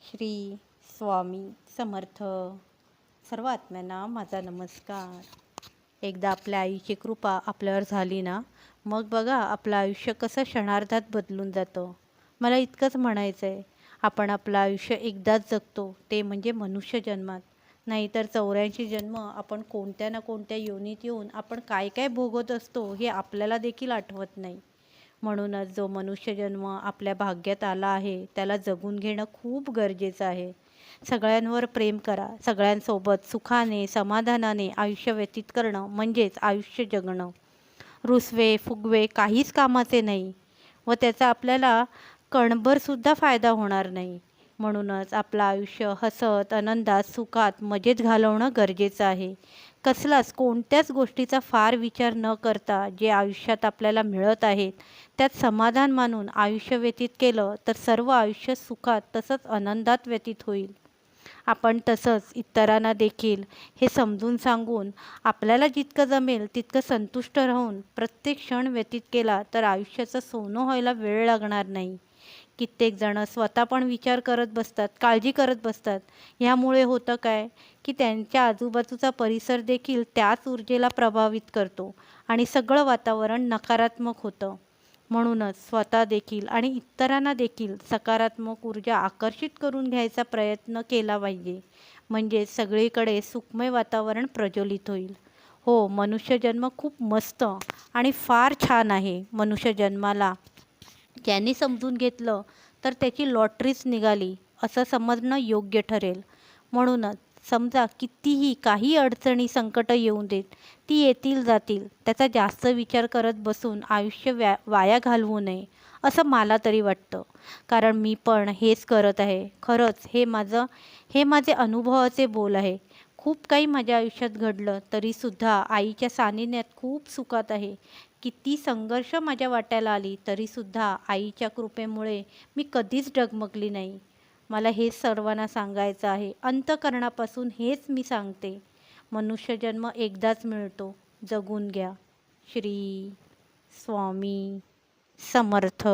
श्री स्वामी समर्थ. सर्व आत्म्यांना माझा नमस्कार. एकदा आपल्या आईची कृपा आपल्यावर झाली ना, मग बघा आपलं आयुष्य कसं क्षणार्धात बदलून जातं. मला इतकंच म्हणायचं आहे, आपण आपलं आयुष्य एकदाच जगतो, ते म्हणजे मनुष्य जन्मात. नाहीतर 84 जन्म आपण कोणत्या ना कोणत्या योनीत येऊन आपण काय काय भोगत असतो हे आपल्याला देखील आठवत नाही. म्हणूनच जो मनुष्यजन्म आपल्या भाग्यात आला आहे त्याला जगून घेणं खूप गरजेचं आहे. सगळ्यांवर प्रेम करा, सगळ्यांसोबत सुखाने समाधानाने आयुष्य व्यतीत करणं म्हणजेच आयुष्य जगणं. रुसवे फुगवे काहीच कामाचे नाही व त्याचा आपल्याला कणभरसुद्धा फायदा होणार नाही. म्हणूनच आपलं आयुष्य हसत आनंदात सुखात मजेत घालवणं गरजेचं आहे. कसलाच कोणत्याच गोष्टीचा फार विचार न करता जे आयुष्यात आपल्याला मिळत आहेत त्यात समाधान मानून आयुष्य व्यतीत केलं तर सर्व आयुष्य सुखात तसंच आनंदात व्यतीत होईल. आपण तसंच इतरांना देखील हे समजून सांगून आपल्याला जितकं जमेल तितकं संतुष्ट राहून प्रत्येक क्षण व्यतीत केला तर आयुष्याचं सोनं व्हायला वेळ लागणार नाही. कित्येक जण स्वतः पण विचार करत बसतात, काळजी करत बसतात. ह्यामुळे होतं काय की त्यांच्या आजूबाजूचा परिसर देखील त्याच ऊर्जेला प्रभावित करतो आणि सगळं वातावरण नकारात्मक होतं. म्हणूनच स्वतः देखील आणि इतरांना देखील सकारात्मक ऊर्जा आकर्षित करून घ्यायचा प्रयत्न केला पाहिजे. म्हणजे सगळीकडे सुखमय वातावरण प्रज्वलित होईल. हो, मनुष्यजन्म खूप मस्त आणि फार छान आहे. मनुष्यजन्माला ज्यांनी समजून घेतलं तर त्याची लॉटरीच निघाली असं समजणं योग्य ठरेल. म्हणूनच समजा कितीही काही अडचणी संकट येऊन देत, ती येतील जातील. त्याचा जास्त विचार करत बसून आयुष्य वाया घालवू नये असं मला तरी वाटतं. कारण मी पण हेच करत आहे. खरंच हे माझे अनुभवाचे बोल आहे. खूप काही माझ्या आयुष्यात घडलं तरीसुद्धा आईच्या सानिध्यात खूप सुखात आहे. किती संघर्ष माझ्या वाट्याला आली तरीसुद्धा आईच्या कृपेमुळे मी कधीच डगमगली नाही. मला हेच सर्वांना सांगायचं आहे. अंतःकरणापासून हेच मी सांगते. मनुष्यजन्म एकदाच मिळतो, जगून घ्या. श्री स्वामी समर्थ.